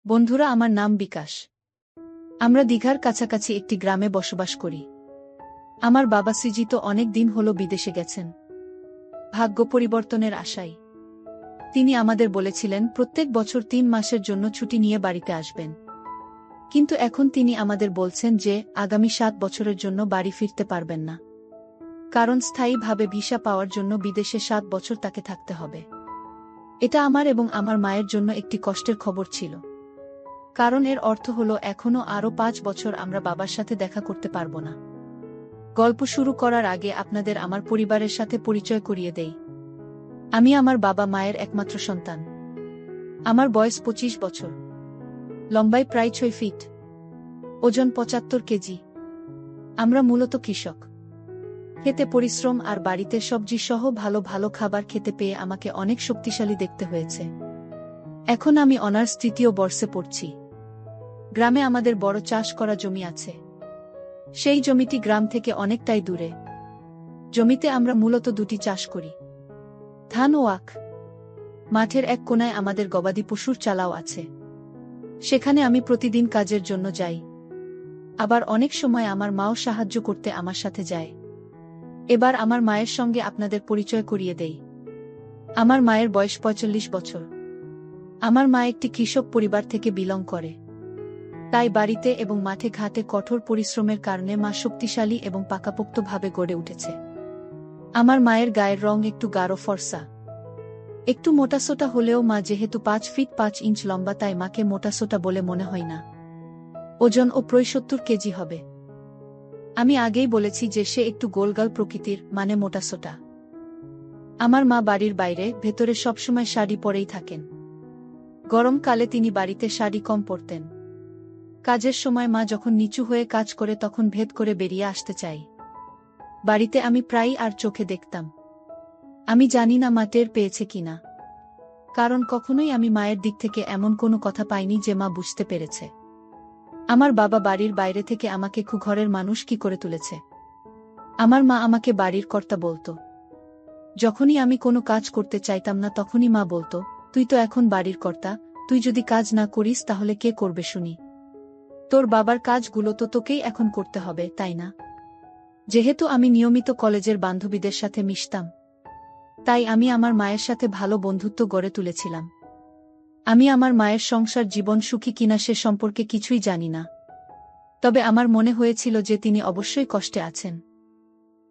বন্ধুরা, আমার নাম বিকাশ। আমরা দীঘার কাছাকাছি একটি গ্রামে বসবাস করি। আমার বাবা সৃজিত অনেক দিন হলো বিদেশে গেছেন, ভাগ্য পরিবর্তনের আশায়। তিনি আমাদের বলেছিলেন প্রত্যেক বছর ৩ মাসের জন্য ছুটি নিয়ে বাড়িতে আসবেন। কিন্তু এখন তিনি আমাদের বলছেন যে আগামী ৭ বছরের জন্য বাড়ি ফিরতে পারবেন না, কারণ স্থায়ীভাবে ভিসা পাওয়ার জন্য বিদেশে ৭ বছর তাকে থাকতে হবে। এটা আমার এবং আমার মায়ের জন্য একটি কষ্টের খবর ছিল, কারণ এর অর্থ হলো এখনো আরও ৫ বছর আমরা বাবার সাথে দেখা করতে পারব না। গল্প শুরু করার আগে আপনাদের আমার পরিবারের সাথে পরিচয় করিয়ে দেই। আমি আমার বাবা মায়ের একমাত্র সন্তান। আমার বয়স ২৫ বছর, লম্বায় প্রায় ৬ ফিট, ওজন ৭৫ কেজি। আমরা মূলত কৃষক। খেতে পরিশ্রম আর বাড়িতে সবজি সহ ভালো ভালো খাবার খেতে পেয়ে আমাকে অনেক শক্তিশালী দেখতে হয়েছে। এখন আমি অনার্স ৩য় বর্ষে পড়ছি। গ্রামে আমাদের বড় চাষ করা জমি আছে। সেই জমিটি গ্রাম থেকে অনেকটাই দূরে। জমিতে আমরা মূলত ২টি চাষ করি, ধান ও আখ। মাঠের এক কোণায় আমাদের গবাদি পশুর চালাও আছে। সেখানে আমি প্রতিদিন কাজের জন্য যাই। আবার অনেক সময় আমার মাও সাহায্য করতে আমার সাথে যায়। এবার আমার মায়ের সঙ্গে আপনাদের পরিচয় করিয়ে দেই। আমার মায়ের বয়স ৪৫ বছর। আমার মা একটি কৃষক পরিবার থেকে বিলং করে। তাই বাড়িতে এবং মাঠে ঘাটে কঠোর পরিশ্রমের কারণে মা শক্তিশালী এবং পাকাপোক্তভাবে গড়ে উঠেছে। আমার মায়ের গায়ের রং একটু গাঢ় ফর্সা। একটু মোটাসোটা হলেও মা যেহেতু ৫ ফিট ৫ ইঞ্চ লম্বা, তাই মাকে মোটাসোটা বলে মনে হয় না। ওজন ও প্রায় ৭০ কেজি হবে। আমি আগেই বলেছি যে সে একটু গোলগাল প্রকৃতির, মানে মোটাসোটা। আমার মা বাড়ির বাইরে ভেতরে সবসময় শাড়ি পরেই থাকেন। গরমকালে তিনি বাড়িতে শাড়ি কম পরতেন। কাজের সময় মা যখন নিচু হয়ে কাজ করে তখন ভেদ করে বেরিয়ে আসতে চাই। বাড়িতে আমি প্রায়ই আর চোখে দেখতাম। আমি জানি না মা টের পেয়েছে কিনা, কারণ কখনোই আমি মায়ের দিক থেকে এমন কোনো কথা পাইনি যে মা বুঝতে পেরেছে। আমার বাবা বাড়ির বাইরে থেকে আমাকে ঘরের মানুষ কি করে তুলেছে। আমার মা আমাকে বাড়ির কর্তা বলতো। যখনই আমি কোনো কাজ করতে চাইতাম না তখনই মা বলতো, তুই তো এখন বাড়ির কর্তা, তুই যদি কাজ না করিস তাহলে কে করবে শুনি? তোর বাবার কাজগুলো তো তোকেই এখন করতে হবে, তাই না? যেহেতু আমি নিয়মিত কলেজের বান্ধবীদের সাথে মিশতাম, তাই আমি আমার মায়ের সাথে ভালো বন্ধুত্ব গড়ে তুলেছিলাম। আমি আমার মায়ের সংসার জীবন সুখী কিনা সে সম্পর্কে কিছুই জানি না। তবে আমার মনে হয়েছিল যে তিনি অবশ্যই কষ্টে আছেন,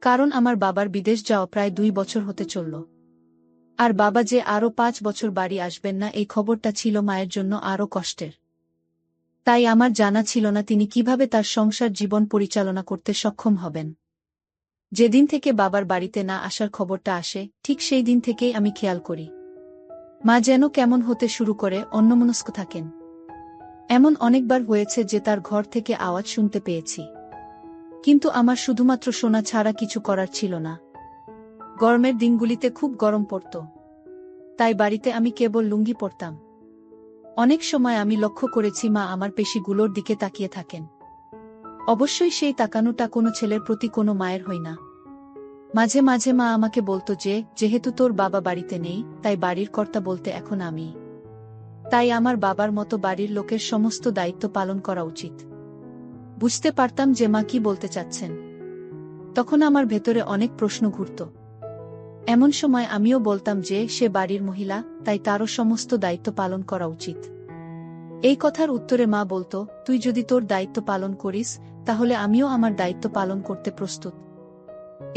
কারণ আমার বাবার বিদেশ যাওয়া প্রায় ২ বছর হতে চলল। আর বাবা যে আরও ৫ বছর বাড়ি আসবেন না, এই খবরটা ছিল মায়ের জন্য আরও কষ্টের। তাই আমার জানা ছিল না তিনি কিভাবে তার সংসার জীবন পরিচালনা করতে সক্ষম হবেন। যেদিন থেকে বাবার বাড়িতে না আসার খবরটা আসে, ঠিক সেই দিন থেকেই আমি খেয়াল করি মা যেন কেমন হতে শুরু করে, অন্যমনস্ক থাকেন। এমন অনেকবার হয়েছে যে তার ঘর থেকে আওয়াজ শুনতে পেয়েছি, কিন্তু আমার শুধুমাত্র শোনা ছাড়া কিছু করার ছিল না। গরমের দিনগুলিতে খুব গরম পড়ত, তাই বাড়িতে আমি কেবল লুঙ্গি পরতাম। অনেক সময় আমি লক্ষ্য করেছি মা আমার পেশিগুলোর দিকে তাকিয়ে থাকেন। অবশ্যই সেই তাকানোটা কোনো ছেলের প্রতি কোনো মায়ের হয় না। মাঝে মাঝে মা আমাকে বলতো যে যেহেতু তোর বাবা বাড়িতে নেই, তাই বাড়ির কর্তা বলতে এখন আমি। তাই আমার বাবার মতো বাড়ির লোকের সমস্ত দায়িত্ব পালন করা উচিত। বুঝতে পারতাম যে মা কি বলতে চাচ্ছেন। তখন আমার ভেতরে অনেক প্রশ্ন ঘুরত। এমন সময় আমিও বলতাম যে সে বাড়ির মহিলা, তাই তারও সমস্ত দায়িত্ব পালন করা উচিত। এই কথার উত্তরে মা বলতো, তুই যদি তোর দায়িত্ব পালন করিস তাহলে আমিও আমার দায়িত্ব পালন করতে প্রস্তুত।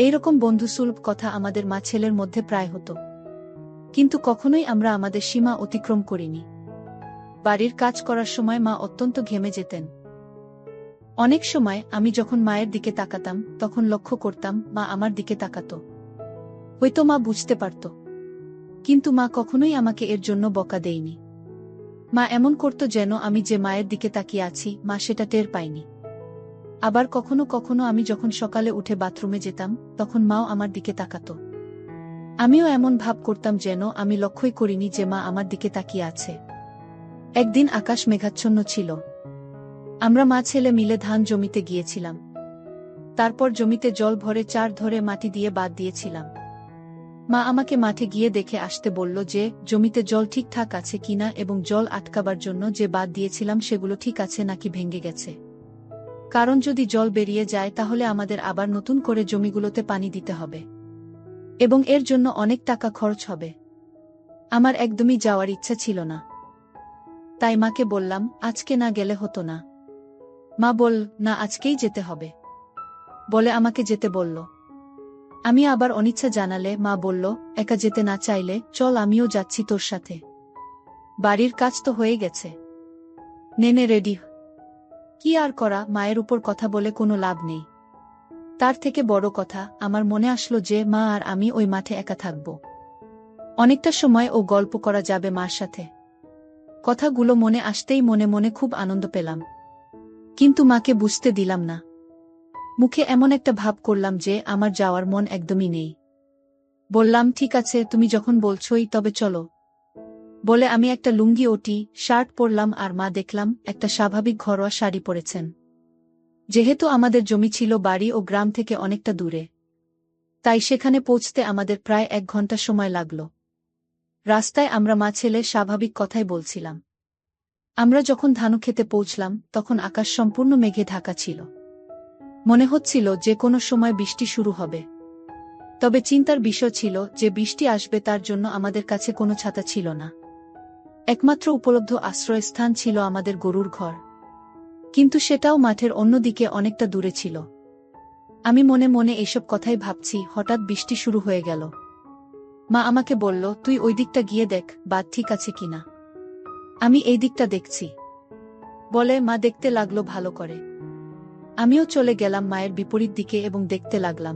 এইরকম বন্ধুসুলভ কথা আমাদের মা ছেলের মধ্যে প্রায় হতো, কিন্তু কখনোই আমরা আমাদের সীমা অতিক্রম করিনি। বাড়ির কাজ করার সময় মা অত্যন্ত ঘেমে যেতেন। অনেক সময় আমি যখন মায়ের দিকে তাকাতাম তখন লক্ষ্য করতাম মা আমার দিকে তাকাতো। হয়তো মা বুঝতে পারত, কিন্তু মা কখনোই আমাকে এর জন্য বকা দেয়নি। মা এমন করত যেন আমি যে মায়ের দিকে তাকিয়ে আছি মা সেটা টের পায়নি। আবার কখনো কখনো আমি যখন সকালে উঠে বাথরুমে যেতাম তখন মাও আমার দিকে তাকাতো। আমিও এমন ভাব করতাম যেন আমি লক্ষ্যই করিনি যে মা আমার দিকে তাকিয়ে আছে। একদিন আকাশ মেঘাচ্ছন্ন ছিল। আমরা মা ছেলে মিলে ধান জমিতে গিয়েছিলাম। তারপর জমিতে জল ভরে চার ধরে মাটি দিয়ে বাদ দিয়েছিলাম। মা আমাকে মাঠে গিয়ে দেখে আসতে বলল যে জমিতে জল ঠিকঠাক আছে কিনা এবং জল আটকাবার জন্য যে বাঁধ দিয়েছিলাম সেগুলো ঠিক আছে নাকি ভেঙে গেছে। কারণ যদি জল বেরিয়ে যায় তাহলে আমাদের আবার নতুন করে জমিগুলোতে পানি দিতে হবে এবং এর জন্য অনেক টাকা খরচ হবে। আমার একদমই যাওয়ার ইচ্ছা ছিল না। তাই মাকে বললাম, আজকে না গেলে হতো না? মা বল, না আজকেই যেতে হবে বলে আমাকে যেতে বলল। আমি আবার অনিচ্ছা জানালে মা বলল, একা যেতে না চাইলে চল, আমিও যাচ্ছি তোর সাথে। বাড়ির কাজ তো হয়ে গেছে, নেনে রেডি। কি আর করা, মায়ের উপর কথা বলে কোনো লাভ নেই। তার থেকে বড় কথা, আমার মনে আসলো যে মা আর আমি ওই মাঠে একা থাকব। অনেকটা সময় ও গল্প করা যাবে মার সাথে। কথাগুলো মনে আসতেই মনে মনে খুব আনন্দ পেলাম, কিন্তু মাকে বুঝতে দিলাম না। মুখে এমন একটা ভাব করলাম যে আমার যাওয়ার মন একদমই নেই। বললাম, ঠিক আছে, তুমি যখন বলছোই তবে চলো। বলে আমি একটা লুঙ্গি ও টি শার্ট পরলাম আর মা দেখলাম একটা স্বাভাবিক ঘরোয়া শাড়ি পরেছেন। যেহেতু আমাদের জমি ছিল বাড়ি ও গ্রাম থেকে অনেকটা দূরে, তাই সেখানে পৌঁছতে আমাদের প্রায় 1 ঘন্টা সময় লাগল। রাস্তায় আমরা মা ছেলে স্বাভাবিক কথাই বলছিলাম। আমরা যখন ধানুক্ষেতে পৌঁছলাম তখন আকাশ সম্পূর্ণ মেঘে ঢাকা ছিল। মনে হচ্ছিল যে কোনো সময় বৃষ্টি শুরু হবে। তবে চিন্তার বিষয় ছিল যে বৃষ্টি আসবে তার জন্য আমাদের কাছে কোনো ছাতা ছিল না। একমাত্র উপলব্ধ আশ্রয়স্থান ছিল আমাদের গরুর ঘর, কিন্তু সেটাও মাঠের অন্যদিকে অনেকটা দূরে ছিল। আমি মনে মনে এইসব কথাই ভাবছি, হঠাৎ বৃষ্টি শুরু হয়ে গেল। মা আমাকে বলল, তুই ওই দিকটা গিয়ে দেখ বাদ ঠিক আছে কিনা। আমি এই দিকটা দেখছি বলে মা দেখতে লাগলো ভালো করে। আমিও চলে গেলাম মায়ের বিপরীত দিকে এবং দেখতে লাগলাম।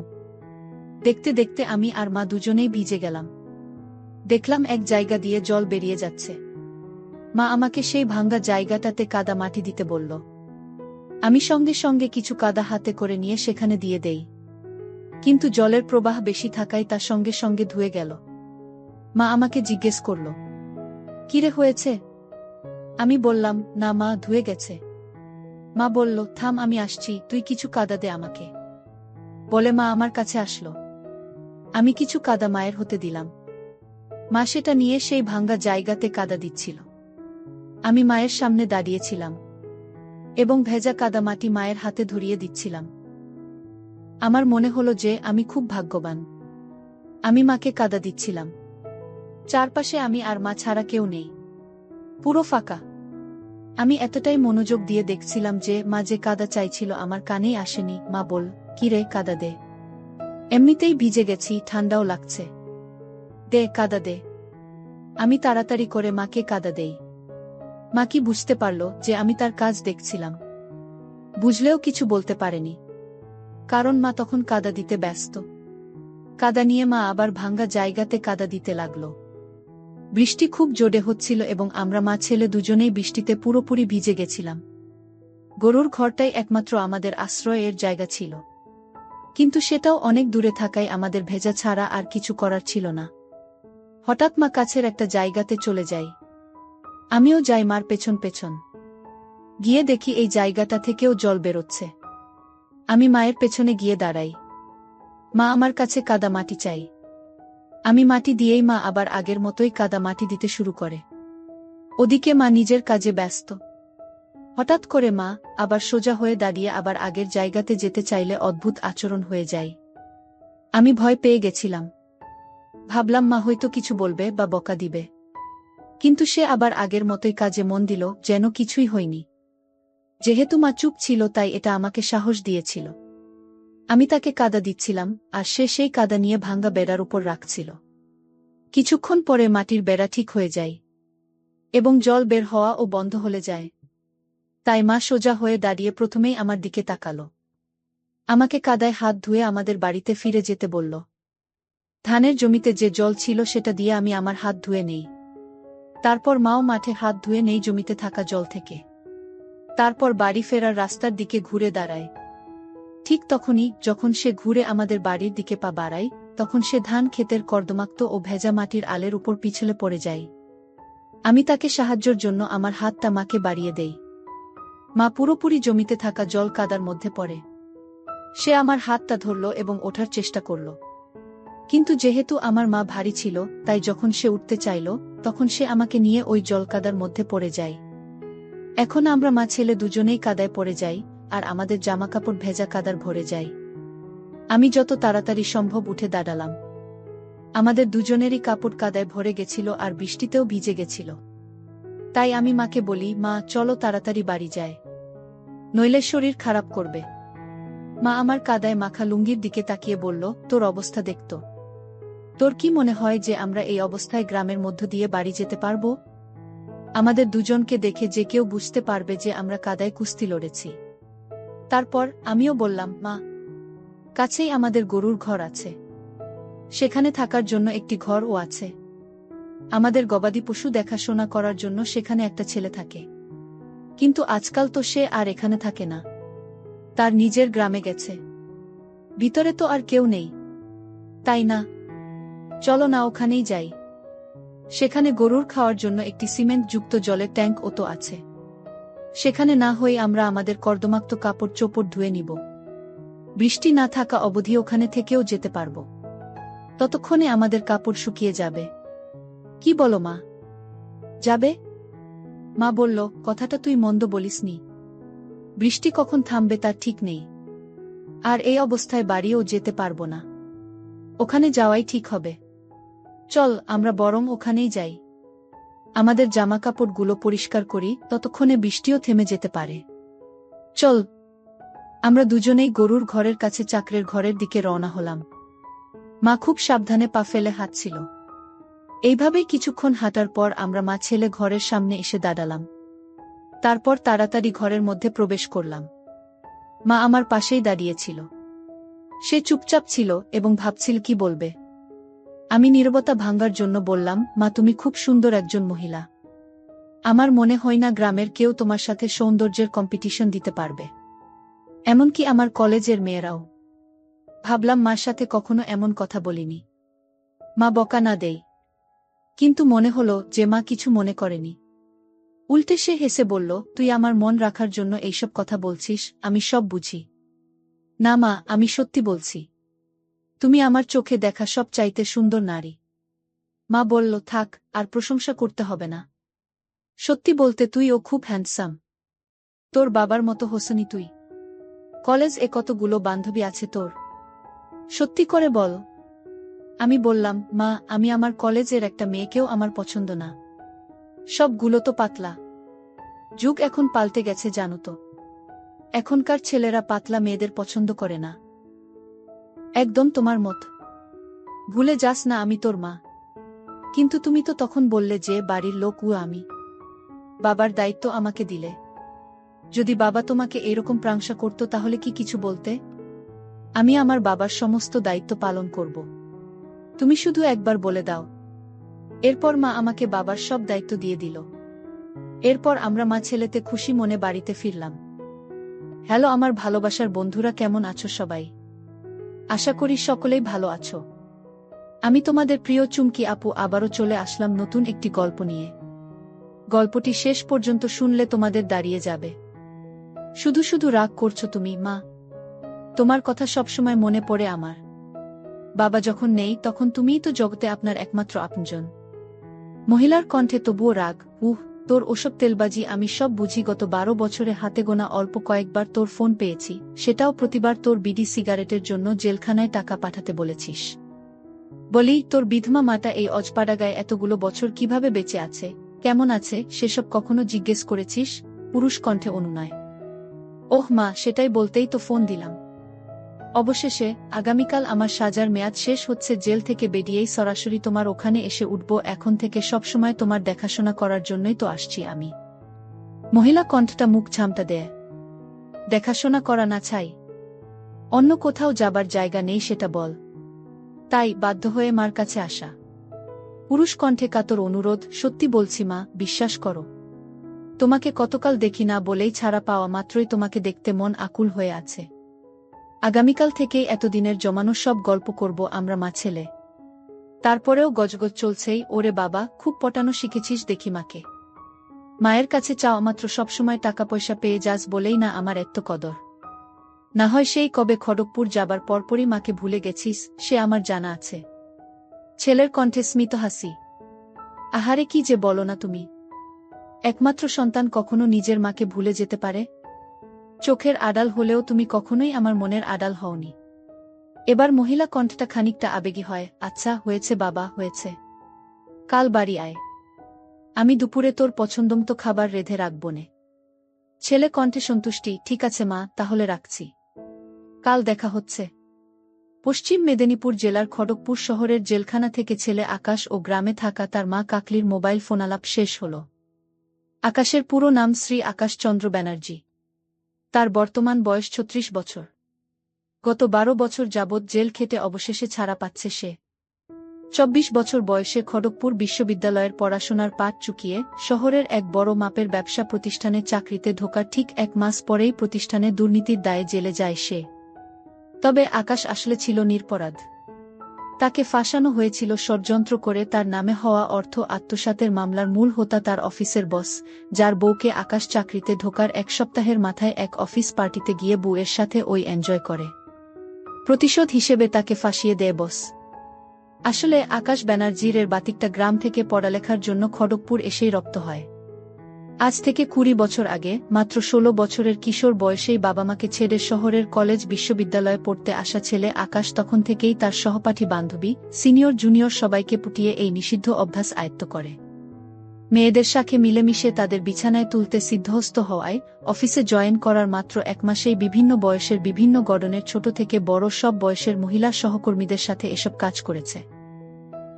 দেখতে দেখতে আমি আর মা দুজনেই ভিজে গেলাম। দেখলাম এক জায়গা দিয়ে জল বেরিয়ে যাচ্ছে। মা আমাকে সেই ভাঙ্গা জায়গাটাতে কাদা মাটি দিতে বলল। আমি সঙ্গে সঙ্গে কিছু কাদা হাতে করে নিয়ে সেখানে দিয়ে দেই, কিন্তু জলের প্রবাহ বেশি থাকায় তা সঙ্গে সঙ্গে ধুয়ে গেল। মা আমাকে জিজ্ঞেস করল, কিরে হয়েছে? আমি বললাম, না মা, ধুয়ে গেছে। মা বলল, থাম, আমি আসছি, তুই কিছু কাদা দে আমাকে। বলে মা আমার কাছে আসলো। আমি কিছু কাদা মায়ের হতে দিলাম। মা সেটা নিয়ে সেই ভাঙ্গা জায়গাতে কাদা দিচ্ছিল। আমি মায়ের সামনে দাঁড়িয়েছিলাম এবং ভেজা কাদা মাটি মায়ের হাতে ধরিয়ে দিচ্ছিলাম। আমার মনে হলো যে আমি খুব ভাগ্যবান। আমি মাকে কাদা দিচ্ছিলাম। চারপাশে আমি আর মা ছাড়া কেউ নেই, পুরো ফাঁকা। আমি এতটাই মনোযোগ দিয়ে দেখছিলাম যে মা যে কাদা চাইছিল আমার কানেই আসেনি। মা বল, কি রে, কাদা দে, এমনিতেই ভিজে গেছি, ঠান্ডাও লাগছে, দে কাদা দে। আমি তাড়াতাড়ি করে মাকে কাদা দেই। মা কি বুঝতে পারল যে আমি তার কাজ দেখছিলাম? বুঝলেও কিছু বলতে পারেনি, কারণ মা তখন কাদা দিতে ব্যস্ত। কাদা নিয়ে মা আবার ভাঙ্গা জায়গাতে কাদা দিতে লাগল। বৃষ্টি খুব জোরে হচ্ছিল এবং আমরা মা ছেলে দুজনেই বৃষ্টিতে পুরোপুরি ভিজে গেছিলাম। গরুর ঘরটাই একমাত্র আমাদের আশ্রয়ের জায়গা ছিল, কিন্তু সেটাও অনেক দূরে থাকায় আমাদের ভেজা ছাড়া আর কিছু করার ছিল না। হঠাৎ মা কাছের একটা জায়গাতে চলে যাই। আমিও যাই মার পেছন পেছন। গিয়ে দেখি এই জায়গাটা থেকেও জল বেরোচ্ছে। আমি মায়ের পেছনে গিয়ে দাঁড়াই। মা আমার কাছে কাদা মাটি চাই। আমি মাটি দিয়েই মা আবার আগের মতোই কাদা মাটি দিতে শুরু করে। ওদিকে মা নিজের কাজে ব্যস্ত। হঠাৎ করে মা আবার সোজা হয়ে দাঁড়িয়ে আবার আগের জায়গাতে যেতে চাইলে অদ্ভুত আচরণ হয়ে যায়। আমি ভয় পেয়ে গেছিলাম। ভাবলাম মা হয়তো কিছু বলবে বা বকা দিবে, কিন্তু সে আবার আগের মতোই কাজে মন দিল যেন কিছুই হয়নি। যেহেতু মা চুপ ছিল তাই এটা আমাকে সাহস দিয়েছিল। আমি তাকে কাদা দিচ্ছিলাম আর সে সেই কাদা নিয়ে ভাঙ্গা বেড়ার উপর রাখছিল। কিছুক্ষণ পরে মাটির বেড়া ঠিক হয়ে যায় এবং জল বের হওয়া ও বন্ধ হলে যায়। তাই মা সোজা হয়ে দাঁড়িয়ে প্রথমেই আমার দিকে তাকালো। আমাকে কাদায় হাত ধুয়ে আমাদের বাড়িতে ফিরে যেতে বলল। ধানের জমিতে যে জল ছিল সেটা দিয়ে আমি আমার হাত ধুয়ে নেই। তারপর মাও মাঠে হাত ধুয়ে নেই জমিতে থাকা জল থেকে। তারপর বাড়ি ফেরার রাস্তার দিকে ঘুরে দাঁড়ায়। ঠিক তখনই যখন সে ঘুরে আমাদের বাড়ির দিকে পা বাড়ায়, তখন সে ধান ক্ষেতের কর্দমাক্ত ও ভেজা মাটির আলের উপর পিছলে পড়ে যায়। আমি তাকে সাহায্যের জন্য আমার হাতটা মাকে বাড়িয়ে দেই। মা পুরোপুরি জমিতে থাকা জল কাদার মধ্যে পড়ে। সে আমার হাতটা ধরল এবং ওঠার চেষ্টা করল, কিন্তু যেহেতু আমার মা ভারী ছিল, তাই যখন সে উঠতে চাইল, তখন সে আমাকে নিয়ে ওই জলকাদার মধ্যে পড়ে যায়। এখন আমরা মা ছেলে দুজনেই কাদায় পড়ে যাই, আর আমাদের জামাকাপড় ভেজা কাদার ভরে যায়। আমি যত তাড়াতাড়ি সম্ভব উঠে দাঁড়ালাম। আমাদের দুজনেরই কাপড় কাদায় ভরে গেছিল আর বৃষ্টিতেও ভিজে গেছিল। তাই আমি মাকে বলি, মা চলো তাড়াতাড়ি বাড়ি যায়, নইলে শরীর খারাপ করবে। মা আমার কাদায় মাখা লুঙ্গির দিকে তাকিয়ে বলল, তোর অবস্থা দেখতো। তোর কি মনে হয় যে আমরা এই অবস্থায় গ্রামের মধ্য দিয়ে বাড়ি যেতে পারব? আমাদের দুজনকে দেখে যে কেউ বুঝতে পারবে যে আমরা কাদায় কুস্তি লড়েছি। তারপর আমিও বললাম, মা, কাছেই আমাদের গরুর ঘর আছে, সেখানে থাকার জন্য একটি ঘরও আছে। আমাদের গবাদি পশু দেখাশোনা করার জন্য সেখানে একটা ছেলে থাকে। কিন্তু আজকাল তো সে আর এখানে থাকে না, তার নিজের গ্রামে গেছে। ভিতরে তো আর কেউ নেই, তাই না? চলো না ওখানেই যাই। সেখানে গরুর খাওয়ার জন্য একটি সিমেন্টযুক্ত জলের ট্যাঙ্কও তো আছে। সেখানে না হয়ে আমরা আমাদের কর্দমাক্ত কাপড় চোপড় ধুয়ে নিব। বৃষ্টি না থাকা অবধি ওখানে থেকেও যেতে পারব। ততক্ষণে আমাদের কাপড় শুকিয়ে যাবে। কি বলো মা, যাবে? মা বলল, কথাটা তুই মন্দ বলিসনি। বৃষ্টি কখন থামবে তার ঠিক নেই, আর এই অবস্থায় বাড়িও যেতে পারবো না। ওখানে যাওয়াই ঠিক হবে। চল আমরা বরং ওখানেই যাই। আমাদের জামাকাপড়গুলো পরিষ্কার করি, ততক্ষণে বৃষ্টিও থেমে যেতে পারে। চল। আমরা দুজনেই গরুর ঘরের কাছে চাকরের ঘরের দিকে রওনা হলাম। মা খুব সাবধানে পা ফেলে হাঁটছিল। এইভাবেই কিছুক্ষণ হাঁটার পর আমরা মা ছেলে ঘরের সামনে এসে দাঁড়ালাম। তারপর তাড়াতাড়ি ঘরের মধ্যে প্রবেশ করলাম। মা আমার পাশেই দাঁড়িয়েছিল। সে চুপচাপ ছিল এবং ভাবছিল কি বলবে। আমি নীরবতা ভাঙার জন্য বললাম, মা, তুমি খুব সুন্দর একজন মহিলা। আমার মনে হয় না গ্রামের কেউ তোমার সাথে সৌন্দর্যের কম্পিটিশন দিতে পারবে, এমনকি আমার কলেজের মেয়েরাও। ভাবলাম মার সাথে কখনো এমন কথা বলিনি, মা বকা না দেয়। কিন্তু মনে হলো যে মা কিছু মনে করেনি। উল্টে সে হেসে বলল, তুই আমার মন রাখার জন্য এইসব কথা বলছিস, আমি সব বুঝি। না মা, আমি সত্যি বলছি। তুমি আমার চোখে দেখা সব চাইতে সুন্দর নারী। মা বলল, থাক, আর প্রশংসা করতে হবে না। সত্যি বলতে তুইও খুব হ্যান্ডসাম। তোর বাবার মতো হোসেনি তুই। কলেজ এ কতগুলো বান্ধবী আছে তোর? সত্যি করে বল। আমি বললাম, মা, আমি আমার কলেজের একটা মেয়েকেও আমার পছন্দ না। সবগুলো তো পাতলা। যুগ এখন পাল্টে গেছে জানো তো। এখনকার ছেলেরা পাতলা মেয়েদের পছন্দ করে না। একদম তোমার মত। ভুলে যাস না আমি তোর মা। কিন্তু তুমি তো তখন বললে যে বাড়ির লোক আমি। বাবার দায়িত্ব আমাকে দিলে। যদি বাবা তোমাকে এরকম প্রাংশা করত তাহলে কি কিছু বলতে? আমি আমার বাবার সমস্ত দায়িত্ব পালন করব। তুমি শুধু একবার বলে দাও। এরপর মা আমাকে বাবার সব দায়িত্ব দিয়ে দিল। এরপর আমরা মা ছেলেতে খুশি মনে বাড়িতে ফিরলাম। হ্যালো আমার ভালোবাসার বন্ধুরা, কেমন আছো সবাই? আশা করি সকলেই ভালো আছো। আমি তোমাদের প্রিয় চুমকি আপু আবারও চলে আসলাম নতুন একটি গল্প নিয়ে। গল্পটি শেষ পর্যন্ত শুনলে তোমাদের দাঁড়িয়ে যাবে। শুধু শুধু রাগ করছো তুমি মা? তোমার কথা সবসময় মনে পড়ে আমার। বাবা যখন নেই তখন তুমিই তো জগতে আপনার একমাত্র আপনজন। মহিলার কণ্ঠে তবুও রাগ। তোর ওসব তেলবাজি আমি সব বুঝি। গত 12 বছরে হাতে গোনা অল্প কয়েকবার তোর ফোন পেয়েছি, সেটাও প্রতিবার তোর বিডি সিগারেটের জন্য জেলখানায় টাকা পাঠাতে বলেছিস। বলি, তোর বিধমা মাটা এই অজপাড়াগায় এতগুলো বছর কিভাবে বেঁচে আছে, কেমন আছে, সেসব কখনো জিজ্ঞেস করেছিস? পুরুষ কণ্ঠে অনুনয়। ওহ মা, সেটাই বলতেই তো ফোন দিলাম। অবশেষে আগামীকাল আমার সাজার মেয়াদ শেষ হচ্ছে। জেল থেকে বেরিয়েই সরাসরি তোমার ওখানে এসে উঠব। এখন থেকে সবসময় তোমার দেখাশোনা করার জন্যই তো আসছি আমি। মহিলা কণ্ঠটা মুখ ঝামটা দেয়। দেখাশোনা করা না চাই? অন্য কোথাও যাবার জায়গা নেই সেটা বল। তাই বাধ্য হয়ে মার কাছে আসা। পুরুষ কণ্ঠে কাতর অনুরোধ। সত্যি বলছি মা, বিশ্বাস করো। তোমাকে কতকাল দেখি না বলেই ছাড়া পাওয়া মাত্রই তোমাকে দেখতে মন আকুল হয়ে আছে। আগামীকাল থেকেই এতদিনের জমানো সব গল্প করব আমরা মা ছেলে। তারপরেও গজগজ চলছেই। ওরে বাবা, খুব পটানো শিখেছিস দেখি মাকে। মায়ের কাছে চাওয়া মাত্র সবসময় টাকা পয়সা পেয়ে যাস বলেই না আমার এত কদর। না হয় সেই কবে খড়গপুর যাবার পরপরই মাকে ভুলে গেছিস, সে আমার জানা আছে। ছেলের কণ্ঠে স্মিত হাসি। আহারে, কি যে বলো না তুমি! একমাত্র সন্তান কখনো নিজের মাকে ভুলে যেতে পারে? চোখের আড়াল হলেও তুমি কখনোই আমার মনের আড়াল হওনি। এবার মহিলা কণ্ঠটা খানিকটা আবেগী হয়। আচ্ছা, হয়েছে বাবা, হয়েছে। কাল বাড়ি আয়। আমি দুপুরে তোর পছন্দমতো খাবার রেঁধে রাখব নে। ছেলে কণ্ঠে সন্তুষ্টি। ঠিক আছে মা, তাহলে রাখছি। কাল দেখা হচ্ছে। পশ্চিম মেদিনীপুর জেলার খড়গপুর শহরের জেলখানা থেকে ছেলে আকাশ ও গ্রামে থাকা তার মা কাকলির মোবাইল ফোনালাপ শেষ হল। আকাশের পুরো নাম শ্রী আকাশ চন্দ্র ব্যানার্জি। তার বর্তমান বয়স ৩৬ বছর। গত ১২ বছর যাবৎ জেল খেটে অবশেষে ছাড়া পাচ্ছে সে। ২৪ বছর বয়সে খড়গপুর বিশ্ববিদ্যালয়ের পড়াশোনার পাঠ চুকিয়ে শহরের এক বড় মাপের ব্যবসা প্রতিষ্ঠানে চাকরিতে ঢোকার ঠিক ১ মাস পরেই প্রতিষ্ঠানে দুর্নীতির দায়ে জেলে যায় সে। তবে আকাশ আসলে ছিল নিরপরাধ। তাকে ফাঁসানো হয়েছিল ষড়যন্ত্র করে তার নামে হওয়া অর্থ আত্মসাতের মামলার মূল হোতা তার অফিসের বস, যার বউকে আকাশ চাকরিতে ঢোকার ১ সপ্তাহের মাথায় এক অফিস পার্টিতে গিয়ে বউয়ের সাথে ওই এনজয় করে। প্রতিশোধ হিসেবে তাকে ফাঁসিয়ে দেয় বস। আসলে আকাশ ব্যানার্জির এর বাতিকটা গ্রাম থেকে পড়ালেখার জন্য খড়গপুর এসেই রপ্ত হয়। আজ থেকে ২০ বছর আগে মাত্র ১৬ বছরের কিশোর বয়সেই বাবা মাকে ছেড়ে শহরের কলেজ বিশ্ববিদ্যালয়ে পড়তে আসা ছেলে আকাশ তখন থেকেই তার সহপাঠী বান্ধবী, সিনিয়র জুনিয়র সবাইকে পুটিয়ে এই নিষিদ্ধ অভ্যাস আয়ত্ত করে। মেয়েদের সাথে মিলেমিশে তাদের বিছানায় তুলতে সিদ্ধহস্ত হওয়ায় অফিসে জয়েন করার মাত্র ১ মাসেই বিভিন্ন বয়সের বিভিন্ন গড়নের ছোট থেকে বড় সব বয়সের মহিলা সহকর্মীদের সাথে এসব কাজ করেছে।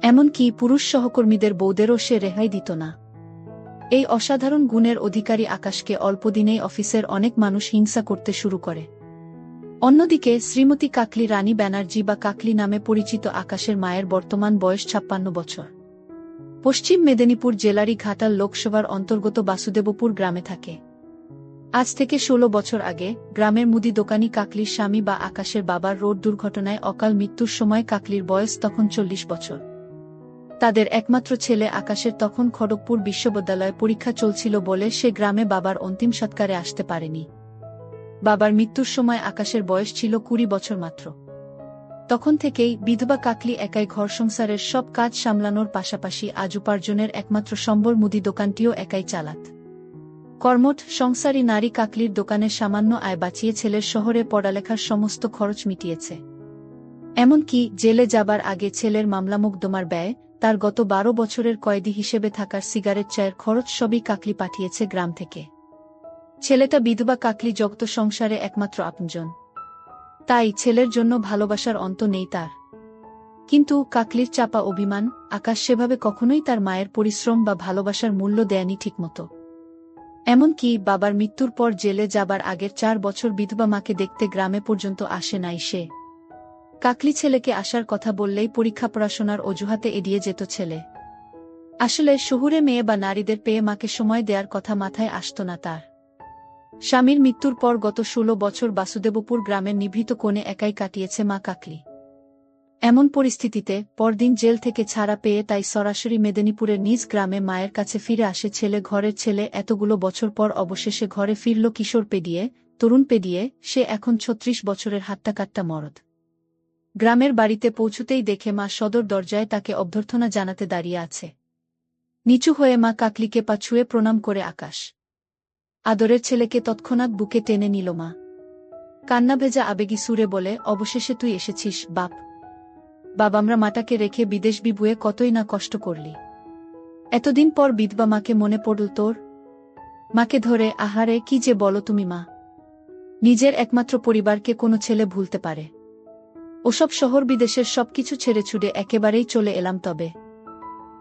এমনকি পুরুষ সহকর্মীদের বউদেরও সে রেহাই দিত না। এই অসাধারণ গুণের অধিকারী আকাশকে অল্পদিনেই অফিসের অনেক মানুষ হিংসা করতে শুরু করে। অন্যদিকে শ্রীমতী কাকলি রানী ব্যানার্জি বা কাকলি নামে পরিচিত আকাশের মায়ের বর্তমান বয়স ৫৬ বছর। পশ্চিম মেদিনীপুর জেলারই ঘাটাল লোকসভার অন্তর্গত বাসুদেবপুর গ্রামে থাকে। আজ থেকে ১৬ বছর আগে গ্রামের মুদি দোকানি কাকলির স্বামী বা আকাশের বাবার রোড দুর্ঘটনায় অকাল মৃত্যুর সময় কাকলির বয়স তখন ৪০ বছর। তাদের একমাত্র ছেলে আকাশের তখন খড়গপুর বিশ্ববিদ্যালয়ে পরীক্ষা চলছিল বলে সে গ্রামে বাবার অন্তিম সৎকারে আসতে পারেনি। বাবার মৃত্যুর সময় আকাশের বয়স ছিল ২০ বছর মাত্র। তখন থেকেই বিধবা কাকলি একাই ঘর সংসারের সব কাজ সামলানোর পাশাপাশি আজ উপার্জনের একমাত্র সম্বল মুদি দোকানটিও একাই চালাত। কর্মঠ সংসারী নারী কাকলির দোকানের সামান্য আয় বাঁচিয়ে ছেলের শহরে পড়ালেখার সমস্ত খরচ মিটিয়েছে। এমনকি জেলে যাবার আগে ছেলের মামলা মোকদ্দমার ব্যয়, তার গত ১২ বছরের কয়েদি হিসেবে থাকার সিগারেট চায়ের খরচ সবই কাকলি পাঠিয়েছে গ্রাম থেকে। ছেলেটা বিধবা কাকলি জগত সংসারে একমাত্র আপনজন। তাই ছেলের জন্য ভালোবাসার অন্ত নেই তার। কিন্তু কাকলির চাপা অভিমান, আকাশ সেভাবে কখনোই তার মায়ের পরিশ্রম বা ভালোবাসার মূল্য দেয়নি ঠিকমতো। এমনকি বাবার মৃত্যুর পর জেলে যাবার আগের ৪ বছর বিধবা মাকে দেখতে গ্রামে পর্যন্ত আসে নাই সে। কাকলি ছেলেকে আসার কথা বললেই পরীক্ষা পড়াশোনার অজুহাতে এড়িয়ে যেত ছেলে। আসলে শহুরে মেয়ে বা নারীদের পেয়ে মাকে সময় দেওয়ার কথা মাথায় আসত না তার। স্বামীর মৃত্যুর পর গত ১৬ বছর বাসুদেবপুর গ্রামের নিভৃত কোণে একাই কাটিয়েছে মা কাকলি। এমন পরিস্থিতিতে পরদিন জেল থেকে ছাড়া পেয়ে তাই সরাসরি মেদিনীপুরের নিজ গ্রামে মায়ের কাছে ফিরে আসে ছেলে। ঘরের ছেলে এতগুলো বছর পর অবশেষে ঘরে ফিরল কিশোর পেডিয়ে, তরুণ পেডিয়ে, সে এখন ৩৬ বছরের হাট্টাকাট্টা মরদ। গ্রামের বাড়িতে পৌঁছুতেই দেখে মা সদর দরজায় তাকে অভ্যর্থনা জানাতে দাঁড়িয়ে আছে। নিচু হয়ে মা কাকলিকে পা ছুঁয়ে প্রণাম করে আকাশ। আদরের ছেলেকে তৎক্ষণাৎ বুকে টেনে নিল মা। কান্না ভেজা আবেগী সুরে বলে, অবশেষে তুই এসেছিস বাপ। বাবামরা মাটাকে রেখে বিদেশ বিভুয়ে কতই না কষ্ট করলি। এতদিন পর বিধবা মাকে মনে পড়ল তোর? মাকে ধরে, আহারে, কি যে বলো তুমি মা! নিজের একমাত্র পরিবারকে কোনো ছেলে ভুলতে পারে? ওসব শহর বিদেশের সবকিছু ছেড়ে ছুড়ে একেবারেই চলে এলাম। তবে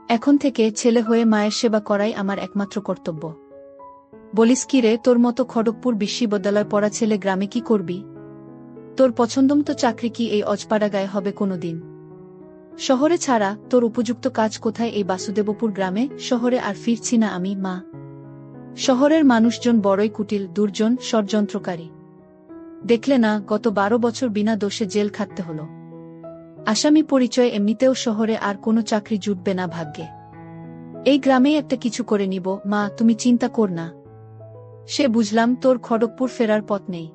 এখন থেকে ছেলে হয়ে মায়ের সেবা করাই আমার একমাত্র কর্তব্য। বলিস কি রে, তোর মতো খড়গপুর বিশ্ববিদ্যালয় পড়া ছেলে গ্রামে কি করবি? তোর পছন্দমতো চাকরি কি এই অজপাড়া গায়ে হবে কোনোদিন? শহরে ছাড়া তোর উপযুক্ত কাজ কোথায় এই বাসুদেবপুর গ্রামে? শহরে আর ফিরছি না আমি মা। শহরের মানুষজন বড়ই কুটিল, দুর্জন, ষড়যন্ত্রকারী। দেখলে না, গত ১২ বছর বিনা দোষে জেল খাটতে হলো। আসামি পরিচয় এমনিতেও শহরে আর কোনো চাকরি জুটবে না ভাগ্যে। এই গ্রামেই একটা কিছু করে নিব মা, তুমি চিন্তা কর না। সে বুঝলাম তোর খড়গপুর ফেরার পথ নেই,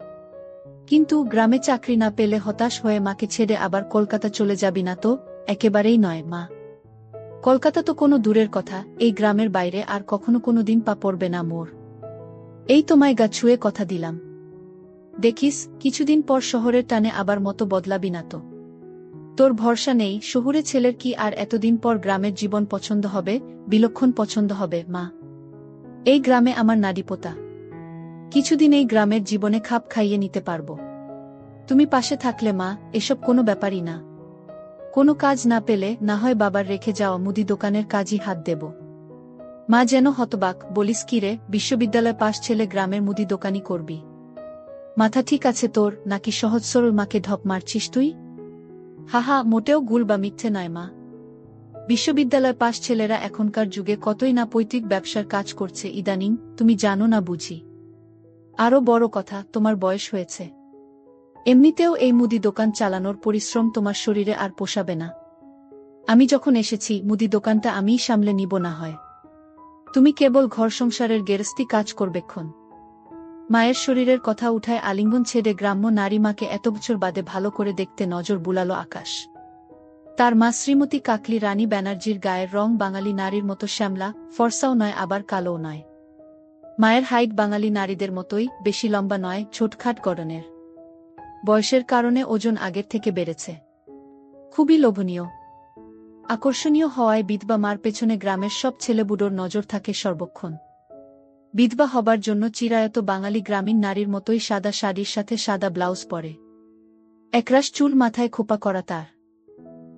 কিন্তু গ্রামে চাকরি না পেলে হতাশ হয়ে মাকে ছেড়ে আবার কলকাতা চলে যাবি না তো? একেবারেই নয় মা। কলকাতা তো কোনো দূরের কথা, এই গ্রামের বাইরে আর কখনো কোনো দিন পা পড়বে না মোর। এই তোমায় গা ছুঁয়ে কথা দিলাম। দেখিস, কিছুদিন পর শহরের টানে আবার মতো বদলাবি না তো। তোর ভরসা নেই, শহুরে ছেলের কি আর এতদিন পর গ্রামের জীবন পছন্দ হবে, বিলক্ষণ পছন্দ হবে মা। এই গ্রামে আমার নাড়িপোতা। কিছুদিন এই গ্রামের জীবনে খাপ খাইয়ে নিতে পারব। তুমি পাশে থাকলে মা, এসব কোনো ব্যাপারই না। কোনো কাজ না পেলে না হয় বাবার রেখে যাওয়া মুদি দোকানের কাজই হাত দেব। মা যেন হতবাক, বলিস কি রে, বিশ্ববিদ্যালয় পাশ ছেলে গ্রামের মুদি দোকানি করবি? মাথা ঠিক আছে তোর, নাকি সহজ সরল মাকে ঢপ মারছিস তুই? হাহা, মোটেও গুল বা মিথ্যে নয় মা। বিশ্ববিদ্যালয় পাশ ছেলেরা এখনকার যুগে কতই না পৈতৃক ব্যবসার কাজ করছে ইদানিং, তুমি জানো না বুঝি। আরও বড় কথা, তোমার বয়স হয়েছে। এমনিতেও এই মুদি দোকান চালানোর পরিশ্রম তোমার শরীরে আর পোষাবে না। আমি যখন এসেছি, মুদি দোকানটা আমিই সামলে নিব না হয়। তুমি কেবল ঘর সংসারের গেরস্তি কাজ করবেক্ষণ। মায়ের শরীরের কথা উঠায় আলিঙ্গন ছেড়ে গ্রাম্য নারী মাকে এত বছর বাদে ভালো করে দেখতে নজর বুলালো আকাশ। তার মা শ্রীমতী কাকলি রানী ব্যানার্জির গায়ের রং বাঙালি নারীর মতো শ্যামলা, ফর্সাও নয় আবার কালোও নয়। মায়ের হাইট বাঙালি নারীদের মতোই, বেশি লম্বা নয়, ছোটখাট গড়নের। বয়সের কারণে ওজন আগের থেকে বেড়েছে। খুবই লোভনীয়, আকর্ষণীয় হওয়ায় বিধবা মার পেছনে গ্রামের সব ছেলেবুড়োর নজর থাকে সর্বক্ষণ। বিধবা হবার জন্য চিরায়ত বাঙালি গ্রামীণ নারীর মতোই সাদা শাড়ির সাথে সাদা ব্লাউজ পরে। একরাশ চুল মাথায় খোপা করা তার।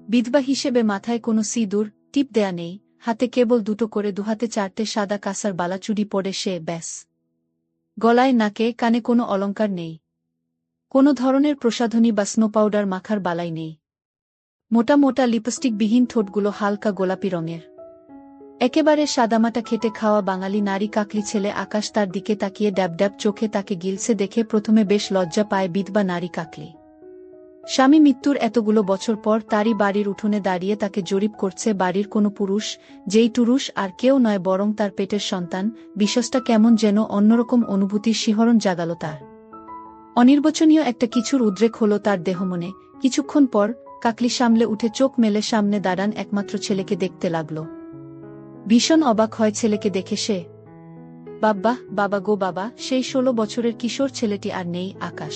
বিধবা হিসেবে মাথায় কোনো সিঁদুর টিপ দেয়া নেই, হাতে কেবল দুটো করে, দুহাতে চারটে সাদা কাঁসার বালাচুড়ি পরে সে ব্যাস। গলায় নাকে কানে কোনো অলংকার নেই। কোনো ধরনের প্রসাধনী বা স্নো পাউডার মাখার বালাই নেই। মোটা মোটা লিপস্টিকবিহীন ঠোঁটগুলো হালকা গোলাপি রঙের। একেবারে সাদামাটা খেটে খাওয়া বাঙালি নারী কাকলি ছেলে আকাশ তার দিকে তাকিয়ে ড্যাব ড্যাব চোখে তাকে গিলছে দেখে প্রথমে বেশ লজ্জা পায় বিধবা নারী কাকলি। স্বামী মৃত্যুর এতগুলো বছর পর তারই বাড়ির উঠোনে দাঁড়িয়ে তাকে জরিপ করছে বাড়ির কোনো পুরুষ, যেই টুরুষ আর কেউ নয় বরং তার পেটের সন্তান। বিষয়টা কেমন যেন অন্যরকম অনুভূতির শিহরণ জাগালো তার। অনির্বচনীয় একটা কিছুর উদ্রেক হলো তার দেহমনে। কিছুক্ষণ পর কাকলি সামলে উঠে চোখ মেলে সামনে দাঁড়ান একমাত্র ছেলেকে দেখতে লাগল। ভীষণ অবাক হয় ছেলেকে দেখে সে। বাবা, বাবা গো বাবা, সেই 16 বছরের কিশোর ছেলেটি আর নেই। আকাশ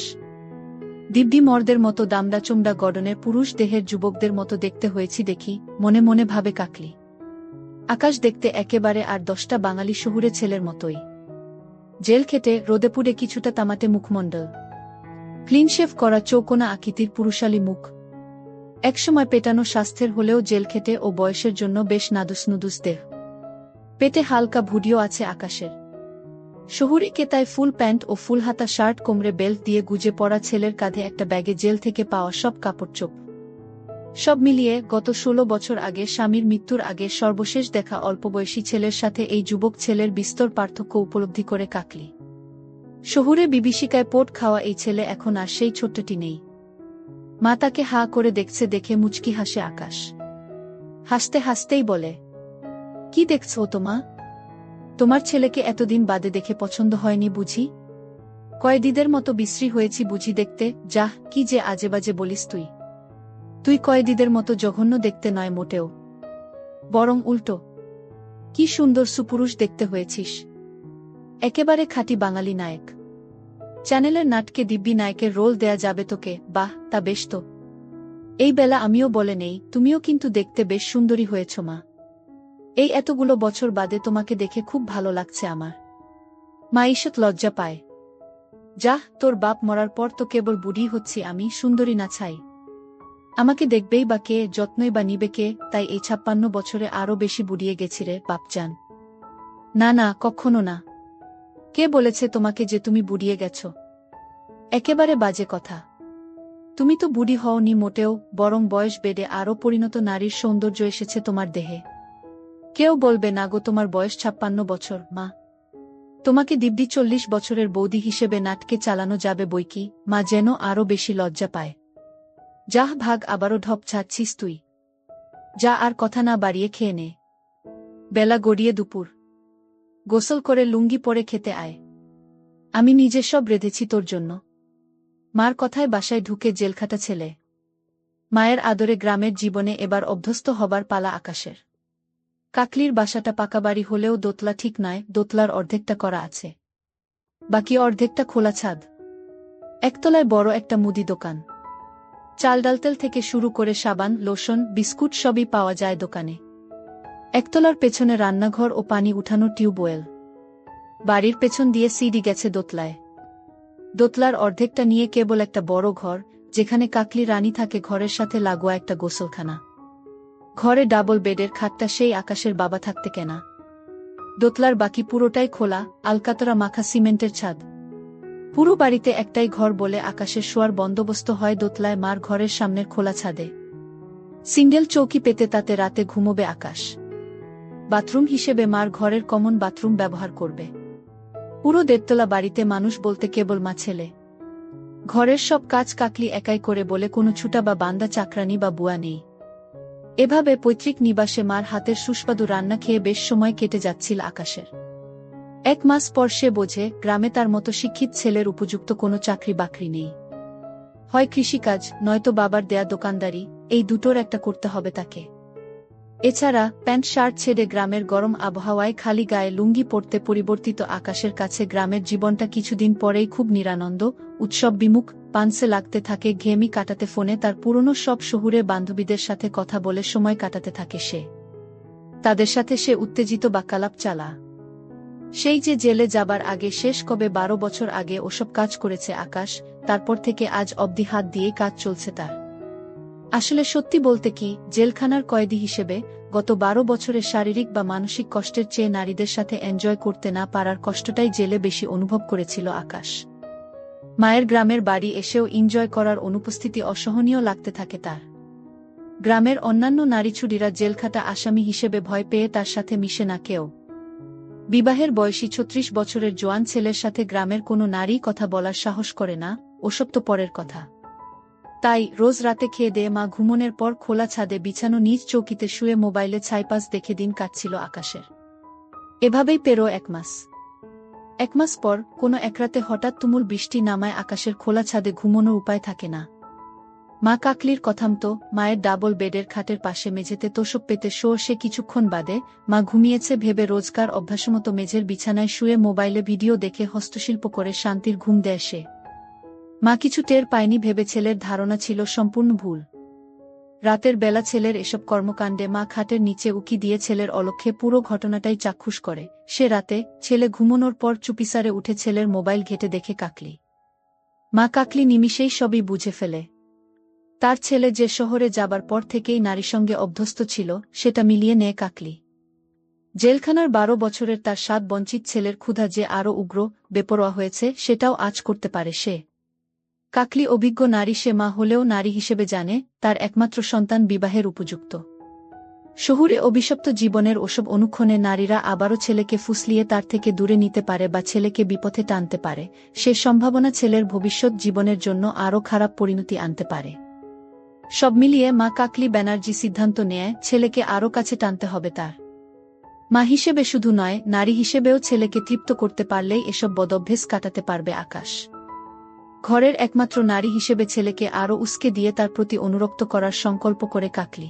দিব্যি মর্দের মতো দামড়া চোমড়া গড়নের পুরুষ দেহের যুবকদের মতো দেখতে হয়েছি দেখি, মনে মনে ভাবে কাকলি। আকাশ দেখতে একেবারে আর 10টা বাঙালি শহুরে ছেলের মতোই। জেল খেটে রোদে পুড়ে কিছুটা তামাটে মুখমণ্ডল, ক্লিনশেভ করা চৌকোনা আকৃতির পুরুষালী মুখ। একসময় পেটানো স্বাস্থ্যের হলেও জেল খেটে ও বয়সের জন্য বেশ নাদুস নুদুস দেহ। পেটে হালকা ভুডিও আছে আকাশের। শহুরে কেতায় ফুল প্যান্ট ও ফুলহাতা শার্ট, কোমরে বেল্ট দিয়ে গুজে পড়া ছেলের কাঁধে একটা ব্যাগে জেল থেকে পাওয়া সব কাপড়চোপ। সব মিলিয়ে গত 16 বছর আগে স্বামীর মৃত্যুর আগে সর্বশেষ দেখা অল্পবয়সী ছেলের সাথে এই যুবক ছেলের বিস্তর পার্থক্য উপলব্ধি করে কাকলি। শহুরে বিভীষিকায় পোট খাওয়া এই ছেলে এখন আর সেই ছোট্টটি নেই। মা তাকে হা করে দেখছে দেখে মুচকি হাসে আকাশ। হাসতে হাসতেই বলে, কি দেখছো তোমা? তোমার ছেলেকে এতদিন বাদে দেখে পছন্দ হয়নি বুঝি? কয়েদিদের মতো বিশ্রী হয়েছি বুঝি দেখতে? যাহ, কি যে আজেবাজে বলিস তুই। তুই কয়েদিদের মতো জঘন্য দেখতে নয় মোটেও, বরং উল্টো। কি সুন্দর সুপুরুষ দেখতে হয়েছিস, একেবারে খাঁটি বাঙালি নায়ক। চ্যানেলের নাটকে দিব্যি নায়কের রোল দেয়া যাবে তোকে। বাহ, তা বেশ তো। এই বেলা আমিও বলে নেই, তুমিও কিন্তু দেখতে বেশ সুন্দরী হয়েছ মা। এই এতগুলো বছর বাদে তোমাকে দেখে খুব ভালো লাগছে আমার। মা ঈষৎ লজ্জা পায়। যাহ, তোর বাপ মরার পর তো কেবল বুড়ি হচ্ছি আমি, সুন্দরী না ছাই। আমাকে দেখবেই বা কে, যত্নই বা নিবে কে? তাই এই 56 বছরে আরও বেশি বুড়িয়ে গেছি রে বাপজান। না না, কখনো না। কে বলেছে তোমাকে যে তুমি বুড়িয়ে গেছ? একেবারে বাজে কথা। তুমি তো বুড়ি হওনি মোটেও, বরং বয়স বেড়ে আরও পরিণত নারীর সৌন্দর্য এসেছে তোমার দেহে। কেউ বলবে না গো তোমার বয়স 56 বছর মা। তোমাকে দিব্যি 40 বছরের বৌদি হিসেবে নাটকে চালানো যাবে বইকি। মা যেন আরও বেশি লজ্জা পায়। যাহ ভাগ, আবারও ঢপ ছাড়ছিস তুই। যা, আর কথা না বাড়িয়ে খেয়ে নে। বেলা গড়িয়ে দুপুর। গোসল করে লুঙ্গি পরে খেতে আয়। আমি নিজে সব রেঁধেছি তোর জন্য। মার কথায় বাসায় ঢুকে জেলখাটা ছেলে। মায়ের আদরে গ্রামের জীবনে এবার অভ্যস্ত হবার পালা আকাশের। কাকলির বাসাটা পাকা বাড়ি হলেও দোতলা ঠিক নয়, দোতলার অর্ধেকটা করা আছে, বাকি অর্ধেকটা খোলা ছাদ। একতলায় বড় একটা মুদি দোকান। চাল ডাল তেল থেকে শুরু করে সাবান, লোশন, বিস্কুট সবই পাওয়া যায় দোকানে। একতলার পেছনে রান্নাঘর ও পানি উঠানো টিউবওয়েল। বাড়ির পেছন দিয়ে সিঁড়ি গেছে দোতলায়। দোতলার অর্ধেকটা নিয়ে কেবল একটা বড় ঘর, যেখানে কাকলি রানী থাকে, ঘরের সাথে লাগোয়া একটা গোসলখানা। ঘরে ডাবল বেডের খাটটা সেই আকাশের বাবা থাকতে কেনা। দোতলার বাকি পুরোটাই খোলা, আলকাতরা মাখা সিমেন্টের ছাদ। পুরো বাড়িতে একটাই ঘর বলে আকাশের শোয়ার বন্দোবস্ত হয় দোতলায় মার ঘরের সামনের খোলা ছাদে। সিঙ্গেল চৌকি পেতে তাতে রাতে ঘুমোবে আকাশ। বাথরুম হিসেবে মার ঘরের কমন বাথরুম ব্যবহার করবে। পুরো দেড়তলা বাড়িতে মানুষ বলতে কেবল মা ছেলে। ঘরের সব কাজ কাকলি একাই করে বলে কোনো ছুটা বা বান্দা চাকরানি বা বুয়া নেই। এভাবে পৈতৃক নিবাসে মার হাতের সুস্বাদু রান্না খেয়ে বেশ সময় কেটে যাচ্ছিল আকাশের। 1 মাস পর সে বোঝে গ্রামে তার মতো শিক্ষিত ছেলের উপযুক্ত কোনো চাকরি বাকরি নেই। হয় কৃষিকাজ, নয়তো বাবার দেয়া দোকানদারি, এই দুটোর একটা করতে হবে তাকে। এছাড়া প্যান্ট শার্ট ছেড়ে গ্রামের গরম আবহাওয়ায় খালি গায়ে লুঙ্গি পরতে পরিবর্তিত আকাশের কাছে গ্রামের জীবনটা কিছুদিন পরেই খুব নিরানন্দ, উৎসব বিমুখ, পানসে লাগতে থাকে, ঘেমি কাটাতে, ফোনে তার পুরনো সব শহুরে বান্ধবীদের সাথে কথা বলে সময় কাটাতে থাকে সে। তাদের সাথে সে উত্তেজিত বাক্যালাপ চালা। সেই যে জেলে যাবার আগে শেষ কবে 12 বছর আগে ওসব কাজ করেছে আকাশ, তারপর থেকে আজ অবধি হাত দিয়েই কাজ চলছে তার। আসলে সত্যি বলতে কি, জেলখানার কয়েদি হিসেবে গত 12 বছরের শারীরিক বা মানসিক কষ্টের চেয়ে নারীদের সাথে এনজয় করতে না পারার কষ্টটাই জেলে বেশি অনুভব করেছিল আকাশ। মায়ের গ্রামের বাড়ি এসেও এনজয় করার অনুপস্থিতি অসহনীয় লাগতে থাকে তার। গ্রামের অন্যান্য নারীছুড়িরা জেলখাটা আসামি হিসেবে ভয় পেয়ে তার সাথে মিশে না কেউ। বিবাহের বয়সী 36 বছরের জোয়ান ছেলের সাথে গ্রামের কোনো নারী কথা বলার সাহস করে না, ওসব তো পরের কথা। তাই রোজ রাতে খেয়ে দেয়ে মা ঘুমনের পর খোলা ছাদে বিছানো নিজ চৌকিতে শুয়ে মোবাইলে ছাইপাস দেখে দিন কাটছিল আকাশের। এভাবেই পেরো 1 মাস। 1 মাস পর কোনো একরাতে হঠাৎ তুমুল বৃষ্টি নামায় আকাশের খোলা ছাদে ঘুমোনোর উপায় থাকে না। মা কাকলির কথামতো মায়ের ডাবল বেডের খাটের পাশে মেঝেতে তোষক পেতে শোয় সে কিছুক্ষণ বাদে। মা ঘুমিয়েছে ভেবে রোজকার অভ্যাসমতো মেঝের বিছানায় শুয়ে মোবাইলে ভিডিও দেখে হস্তশিল্প করে শান্তির ঘুম দেয় সে। মা কিছু টের পায়নি ভেবে ছেলের ধারণা ছিল সম্পূর্ণ ভুল। রাতের বেলা ছেলের এসব কর্মকাণ্ডে মা খাটের নিচে উকি দিয়ে ছেলের অলক্ষ্যে পুরো ঘটনাটাই চাক্ষুষ করে। সে রাতে ছেলে ঘুমোনোর পর চুপিসারে উঠে ছেলের মোবাইল ঘেঁটে দেখে কাকলি। মা কাকলি নিমিষেই সবই বুঝে ফেলে। তার ছেলে যে শহরে যাবার পর থেকেই নারীর সঙ্গে অভ্যস্ত ছিল, সেটা মিলিয়ে নেয় কাকলি। জেলখানার 12 বছরের তার স্বাদ বঞ্চিত ছেলের ক্ষুধা যে আরও উগ্র, বেপরোয়া হয়েছে, সেটাও আজ করতে পারে সে। কাকলি অভিজ্ঞ নারী, সে মা হলেও নারী হিসেবে জানে তার একমাত্র সন্তান বিবাহের উপযুক্ত। শহুরে অভিশপ্ত জীবনের ওসব অনুক্ষণে নারীরা আবারও ছেলেকে ফুসলিয়ে তার থেকে দূরে নিতে পারে বা ছেলেকে বিপথে টানতে পারে, সে সম্ভাবনা ছেলের ভবিষ্যৎ জীবনের জন্য আরও খারাপ পরিণতি আনতে পারে। সব মিলিয়ে মা কাকলি ব্যানার্জি সিদ্ধান্ত নেয় ছেলেকে আরও কাছে টানতে হবে তার। মা হিসেবে শুধু নয়, নারী হিসেবেও ছেলেকে তৃপ্ত করতে পারলেই এসব বদভ্যাস কাটাতে পারবে আকাশ। ঘরের একমাত্র নারী হিসেবে ছেলেকে আরও উস্কে দিয়ে তার প্রতি অনুরক্ত করার সংকল্প করে কাকলি।